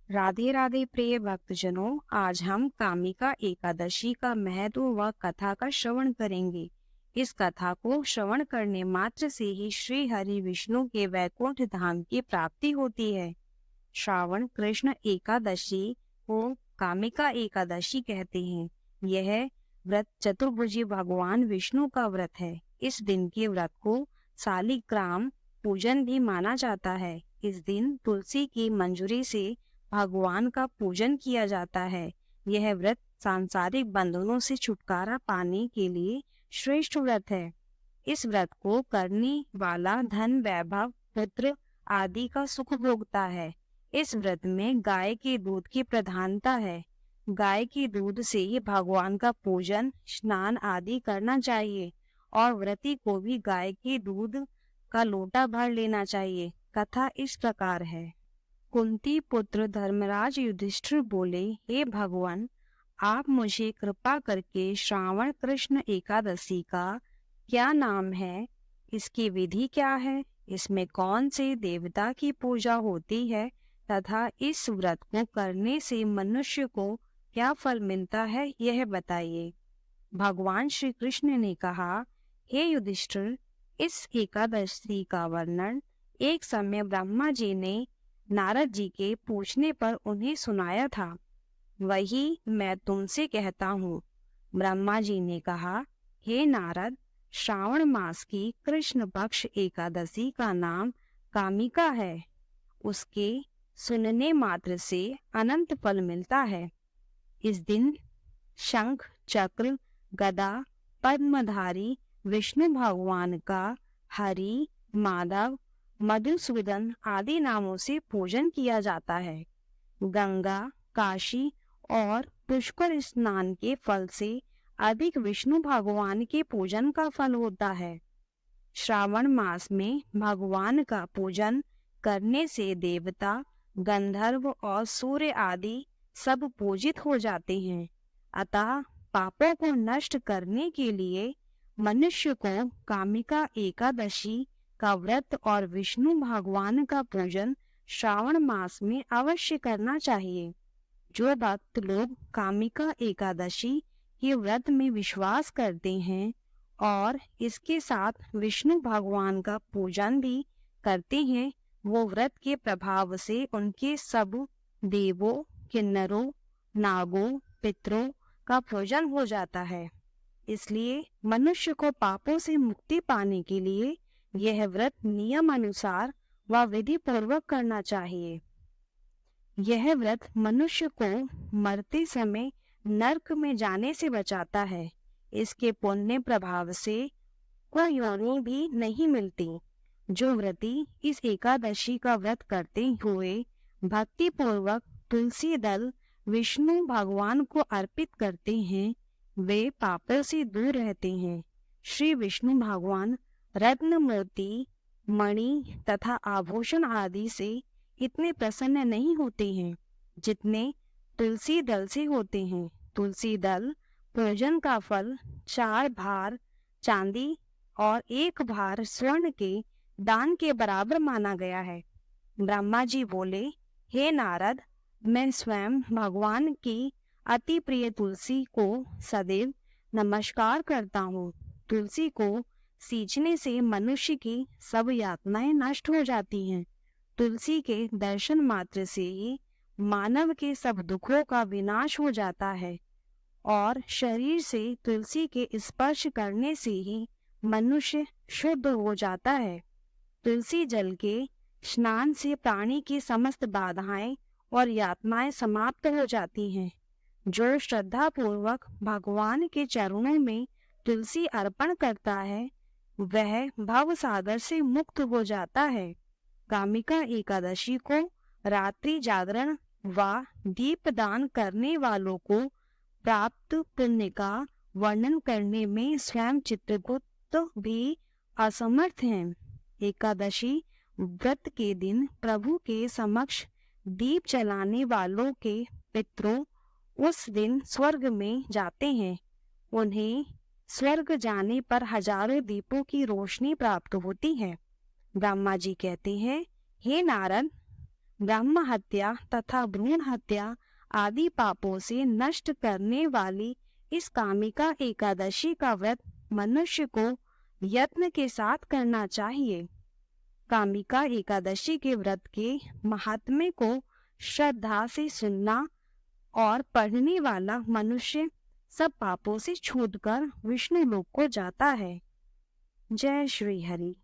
राधे राधे प्रिय भक्तजनों, आज हम कामिका एकादशी का महत्व व कथा का श्रवण करेंगे। इस कथा को श्रवण करने मात्र से ही श्री हरि विष्णु के वैकुंठ धाम की प्राप्ति होती है। श्रावण कृष्ण एकादशी को कामिका एकादशी कहते हैं। यह व्रत चतुर्भुजी भगवान विष्णु का व्रत है। इस दिन के व्रत को शालिग्राम पूजन भी माना जाता है। इस दिन तुलसी की मंजूरी से भगवान का पूजन किया जाता है। यह व्रत सांसारिक बंधनों से छुटकारा पाने के लिए श्रेष्ठ व्रत है। इस व्रत को करने वाला धन वैभव पुत्र आदि का सुख भोगता है। इस व्रत में गाय के दूध की प्रधानता है। गाय के दूध से ही भगवान का पूजन स्नान आदि करना चाहिए और व्रती को भी गाय के दूध का लोटा भर लेना चाहिए। कथा इस प्रकार है। कुंती पुत्र धर्मराज युधिष्ठिर बोले, हे भगवान, आप मुझे कृपा करके श्रावण कृष्ण एकादशी का क्या नाम है, इसकी विधि क्या है, इसमें कौन से देवता की पूजा होती है तथा इस व्रत को करने से मनुष्य को क्या फल मिलता है, यह बताइए। भगवान श्री कृष्ण ने कहा, हे युधिष्ठिर, इस एकादशी का वर्णन एक समय ब्रह्मा जी ने नारद जी के पूछने पर उन्हें सुनाया था। वही मैं तुमसे कहता हूँ। ब्रह्मा जी ने कहा, हे नारद, श्रावण मास की कृष्ण पक्ष एकादशी का नाम कामिका है। उसके सुनने मात्र से अनंत फल मिलता है। इस दिन शंख चक्र गदा पद्मधारी विष्णु भगवान का हरि माधव मधुसूदन आदि नामों से पूजन किया जाता है। गंगा काशी और पुष्कर स्नान के फल से अधिक विष्णु भगवान के पूजन का फल होता है। श्रावण मास में भगवान का पूजन करने से देवता गंधर्व और सूर्य आदि सब पूजित हो जाते हैं। अतः पापों को नष्ट करने के लिए मनुष्य को कामिका एकादशी का व्रत और विष्णु भगवान का पूजन श्रावण मास में अवश्य करना चाहिए। जो भक्त लोग कामिका एकादशी के व्रत में विश्वास करते हैं और इसके साथ विष्णु भगवान का पूजन भी करते हैं, वो व्रत के प्रभाव से उनके सब देवों, किन्नरों, नागों, पितरों का पूजन हो जाता है। इसलिए मनुष्य को पापों से मुक्ति पाने के लिए यह व्रत नियम अनुसार व विधि पूर्वक करना चाहिए। यह व्रत मनुष्य को मरते समय नरक में जाने से बचाता है। इसके पुण्य प्रभाव से कोई योनि भी नहीं मिलती। जो व्रती इस एकादशी का व्रत करते हुए भक्ति पूर्वक तुलसी दल विष्णु भगवान को अर्पित करते हैं, वे पापों से दूर रहते हैं। श्री विष्णु भगवान रत्न मोती मणि तथा आभूषण आदि से इतने प्रसन्न नहीं होते हैं जितने तुलसी दल से होते हैं। तुलसी दल पूजन का फल 4 भार चांदी और 1 भार स्वर्ण के दान के बराबर माना गया है। ब्रह्मा जी बोले, हे नारद, मैं स्वयं भगवान की अति प्रिय तुलसी को सदैव नमस्कार करता हूँ। तुलसी को सींचने से मनुष्य की सब यातनाएं नष्ट हो जाती हैं। तुलसी के दर्शन मात्र से ही मानव के सब दुखों का विनाश हो जाता है और शरीर से तुलसी के स्पर्श करने से ही मनुष्य शुद्ध हो जाता है। तुलसी जल के स्नान से प्राणी की समस्त बाधाएं और यातनाएं समाप्त हो जाती हैं। जो श्रद्धा पूर्वक भगवान के चरणों में तुलसी अर्पण करता है, वह भव सागर से मुक्त हो जाता है। कामिका एकादशी को रात्रि जागरण व दीपदान करने वालों को प्राप्त पुण्य का वर्णन करने में स्वयं चित्रगुप्त भी असमर्थ हैं। एकादशी व्रत के दिन प्रभु के समक्ष दीप जलाने वालों के पितरों उस दिन स्वर्ग में जाते हैं। उन्हें स्वर्ग जाने पर हजारों दीपों की रोशनी प्राप्त होती है। ब्रह्मा जी कहते हैं, हे नारद, ब्रह्म हत्या तथा भ्रूण हत्या आदि पापों से नष्ट करने वाली इस कामिका एकादशी का व्रत मनुष्य को यत्न के साथ करना चाहिए। कामिका एकादशी के व्रत के महात्म्य को श्रद्धा से सुनना और पढ़ने वाला मनुष्य सब पापों से छूटकर विष्णु लोक को जाता है। जय श्री हरि।